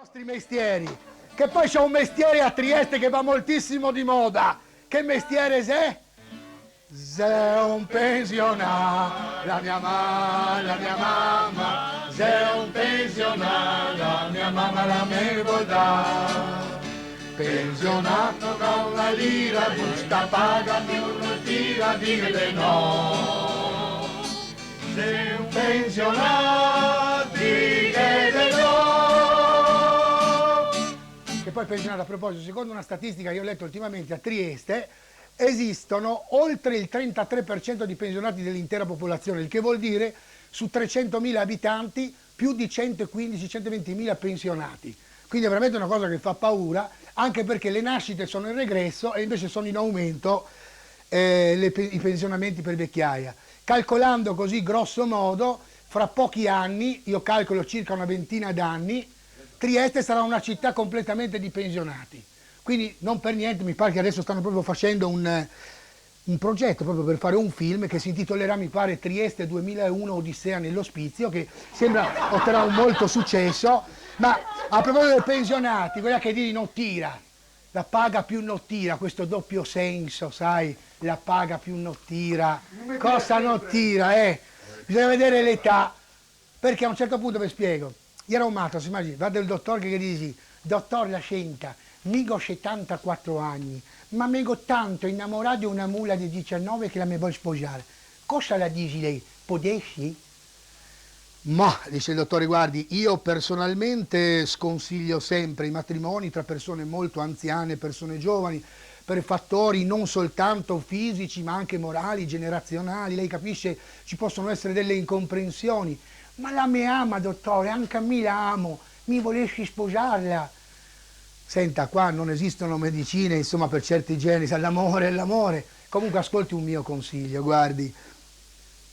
nostri mestieri, che poi c'è un mestiere a Trieste che va moltissimo di moda. Che mestiere sei? Sei un pensionato, la mia mamma, sei un pensionato, la mia mamma la me vuol dare. Pensionato con la lira, busta paga, più non tira, dire no. Sei un pensionato, dire no. Che poi pensionato, a proposito, secondo una statistica che ho letto ultimamente a Trieste, esistono oltre il 33% di pensionati dell'intera popolazione, il che vuol dire su 300.000 abitanti più di 115-120.000 pensionati. Quindi è veramente una cosa che fa paura, anche perché le nascite sono in regresso e invece sono in aumento i pensionamenti per vecchiaia. Calcolando così grosso modo, fra pochi anni, io calcolo circa una ventina d'anni, Trieste sarà una città completamente di pensionati. Quindi non per niente, mi pare che adesso stanno proprio facendo un progetto proprio per fare un film che si intitolerà, mi pare, Trieste 2001 Odissea nell'ospizio, che sembra otterrà un molto successo. Ma a proposito dei pensionati, quella che dire non tira, la paga più non tira, questo doppio senso, sai, la paga più non tira, cosa non tira, Bisogna vedere l'età, perché a un certo punto vi spiego, io ero un matto, si immagina, va del dottore che dici, dottor la senta, migo 74 anni, ma mego tanto innamorato di una mula di 19 che la mi vuole sposare. Cosa la dici lei? Potessi? Ma, dice il dottore, guardi, io personalmente sconsiglio sempre i matrimoni tra persone molto anziane, persone giovani, per fattori non soltanto fisici ma anche morali, generazionali, lei capisce, ci possono essere delle incomprensioni. Ma la me ama, dottore, anche a me la amo, mi volessi sposarla? Senta, qua non esistono medicine, insomma, per certi generi, l'amore è l'amore. Comunque ascolti un mio consiglio, guardi,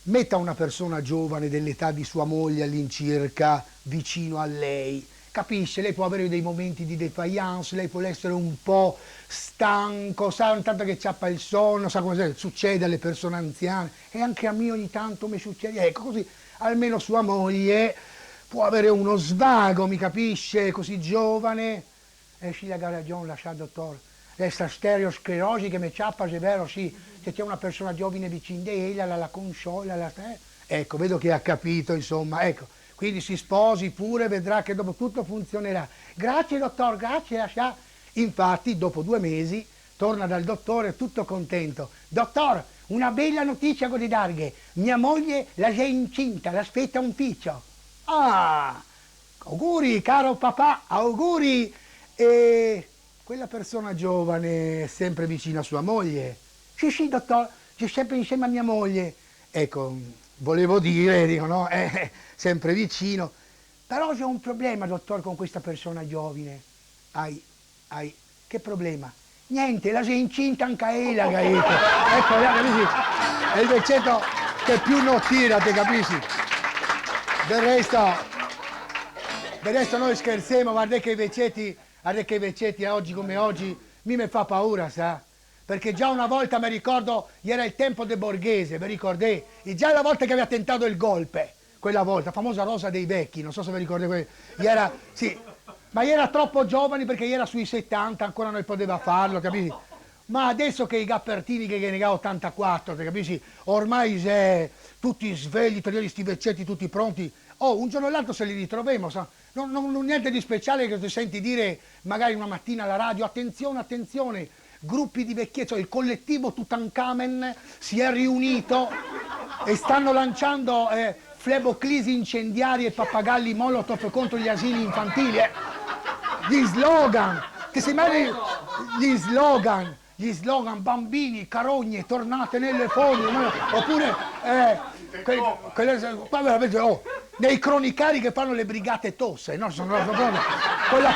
metta una persona giovane dell'età di sua moglie all'incirca vicino a lei. Capisce? Lei può avere dei momenti di défaillance, lei può essere un po' stanco, sa ogni tanto che ciappa il sonno, sa come succede alle persone anziane, e anche a me ogni tanto mi succede, ecco, così almeno sua moglie può avere uno svago, mi capisce, così giovane. Sì, la ragione, lascia dottore. Questa stereosclerosi che mi ciappa, è vero, sì, se c'è una persona giovane vicino di ella, la consola, ecco, vedo che ha capito, insomma, ecco. Quindi si sposi pure, vedrà che dopo tutto funzionerà. Grazie dottor, grazie, lascia. Infatti, dopo 2 mesi, torna dal dottore tutto contento. Dottor, una bella notizia con le darghe. Mia moglie la è incinta, l'aspetta un piccio. Ah, auguri, caro papà, auguri. E quella persona giovane è sempre vicina a sua moglie? Sì, sì, dottor, c'è sempre insieme a mia moglie. Ecco, volevo dire, dico, no, è sempre vicino. Però c'è un problema, dottor, con questa persona giovane. Che problema? Niente, la sei incinta anche a ella, Gaeta. Ecco, capisci? È il veccetto che più non tira, te capisci? Del resto noi scherziamo, guarda che i vecchietti oggi come oggi mi fa paura, sa? Perché già una volta mi ricordo, era il tempo del Borghese, vi ricordate? E già la volta che aveva tentato il golpe, quella volta, famosa Rosa dei Vecchi, non so se vi ricordate, sì, ma era troppo giovane perché era sui 70, ancora non poteva farlo, capisci? Ma adesso che i Gappertini che ne ha 84, capisci? Ormai tutti svegli, togliere sti vecchietti tutti pronti. Oh, un giorno o l'altro se li ritroviamo, sa? Non niente di speciale che ti senti dire magari una mattina alla radio, attenzione, attenzione, gruppi di vecchietti, cioè il collettivo Tutankhamen si è riunito e stanno lanciando fleboclisi incendiari e pappagalli Molotov contro gli asili infantili. Gli slogan, che si immagini gli slogan, bambini, carogne, tornate nelle fogne, no? Oppure dei cronicari che fanno le brigate tosse, no? Con la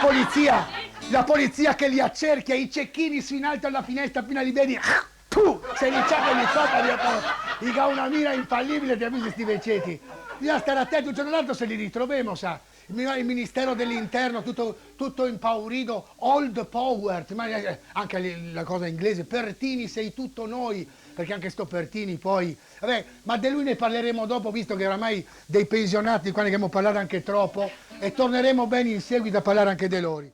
polizia che li accerchia, i cecchini su in alto alla finestra appena li vedi, se li ciappa gli sopra, gli dà una mira infallibile, ti avvisi sti vecchietti. Bisogna stare attenti, un giorno l'altro se li ritroviamo, sa? Il Ministero dell'Interno tutto impaurito, old power, anche la cosa inglese, Pertini sei tutto noi, perché anche sto Pertini poi, vabbè, ma di lui ne parleremo dopo, visto che oramai dei pensionati, qua ne abbiamo parlato anche troppo, e torneremo bene in seguito a parlare anche dei lori.